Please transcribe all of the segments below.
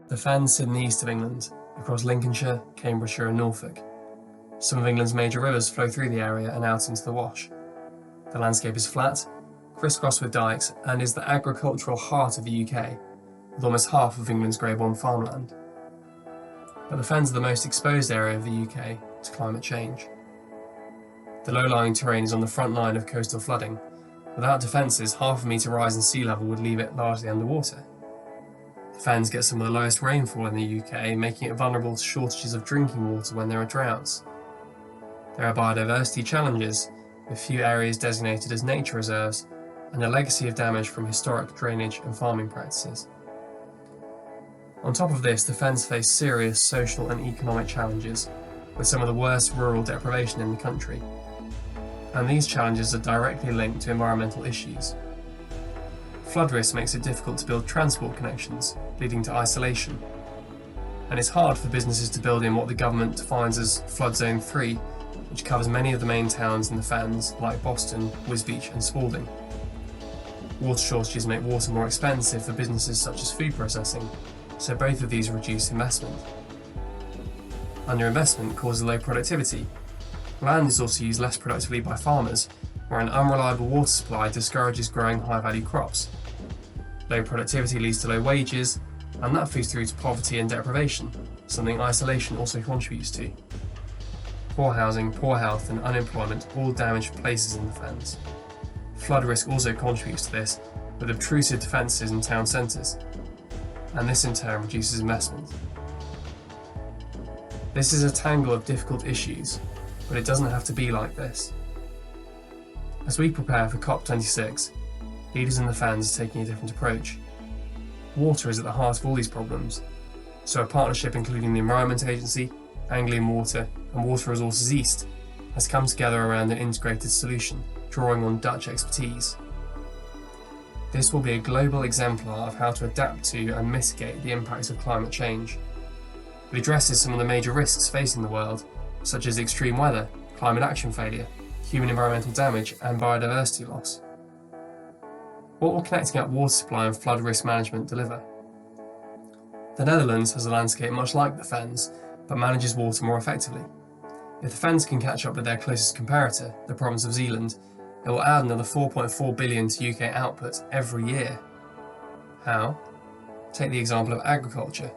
The Fens sit in the east of England, across Lincolnshire, Cambridgeshire and Norfolk. Some of England's major rivers flow through the area and out into the Wash. The landscape is flat, crisscrossed with dikes, and is the agricultural heart of the UK, with almost half of England's Grade 1 farmland. But the Fens are the most exposed area of the UK to climate change. The low-lying terrain is on the front line of coastal flooding. Without defences, half a metre rise in sea level would leave it largely underwater. The Fens get some of the lowest rainfall in the UK, making it vulnerable to shortages of drinking water when there are droughts. There are biodiversity challenges, with few areas designated as nature reserves, and a legacy of damage from historic drainage and farming practices. On top of this, the Fens face serious social and economic challenges, with some of the worst rural deprivation in the country. And these challenges are directly linked to environmental issues. Flood risk makes it difficult to build transport connections, leading to isolation. And it's hard for businesses to build in what the government defines as Flood Zone 3, which covers many of the main towns in the Fens, like Boston, Wisbech and Spalding. Water shortages make water more expensive for businesses such as food processing, so both of these reduce investment. Underinvestment causes low productivity. Land is also used less productively by farmers, where an unreliable water supply discourages growing high-value crops. Low productivity leads to low wages, and that feeds through to poverty and deprivation, something isolation also contributes to. Poor housing, poor health and unemployment all damage places in the Fens. Flood risk also contributes to this, with obtrusive defences in town centres, and this in turn reduces investment. This is a tangle of difficult issues, but it doesn't have to be like this. As we prepare for COP26, leaders in the Fens are taking a different approach. Water is at the heart of all these problems, so a partnership including the Environment Agency, Anglian Water and Water Resources East has come together around an integrated solution, drawing on Dutch expertise. This will be a global exemplar of how to adapt to and mitigate the impacts of climate change. It addresses some of the major risks facing the world, such as extreme weather, climate action failure, human environmental damage and biodiversity loss. What will connecting up water supply and flood risk management deliver? The Netherlands has a landscape much like the Fens, but manages water more effectively. If the Fens can catch up with their closest comparator, the province of Zeeland, it will add another 4.4 billion to UK output every year. How? Take the example of agriculture.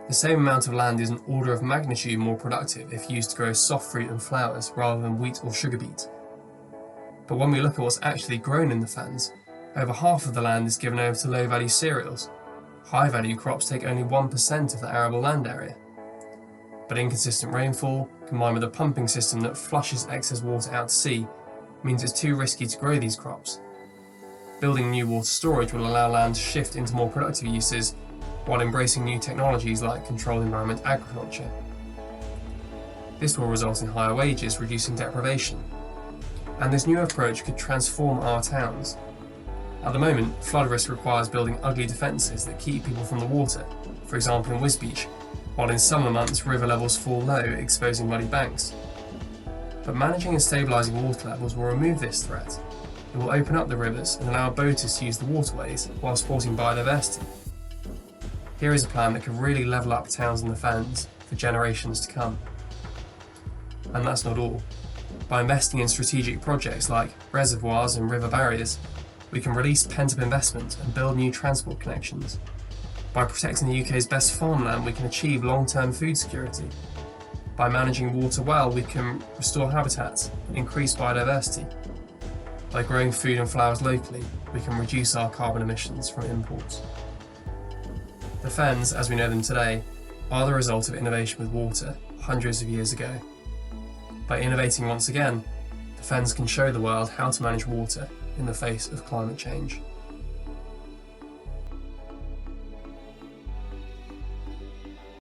The same amount of land is an order of magnitude more productive if used to grow soft fruit and flowers rather than wheat or sugar beet. But when we look at what's actually grown in the Fens, over half of the land is given over to low-value cereals. High-value crops take only 1% of the arable land area. But inconsistent rainfall, combined with a pumping system that flushes excess water out to sea, means it's too risky to grow these crops. Building new water storage will allow land to shift into more productive uses, while embracing new technologies like controlled environment agriculture. This will result in higher wages, reducing deprivation. And this new approach could transform our towns. At the moment, flood risk requires building ugly defences that keep people from the water, for example in Wisbech, while in summer months river levels fall low, exposing muddy banks. But managing and stabilising water levels will remove this threat. It will open up the rivers and allow boaters to use the waterways while supporting biodiversity. Here is a plan that could really level up towns in the Fens for generations to come. And that's not all. By investing in strategic projects like reservoirs and river barriers, we can release pent-up investment and build new transport connections. By protecting the UK's best farmland, we can achieve long-term food security. By managing water well, we can restore habitats and increase biodiversity. By growing food and flowers locally, we can reduce our carbon emissions from imports. The Fens, as we know them today, are the result of innovation with water hundreds of years ago. By innovating once again, the Fens can show the world how to manage water in the face of climate change.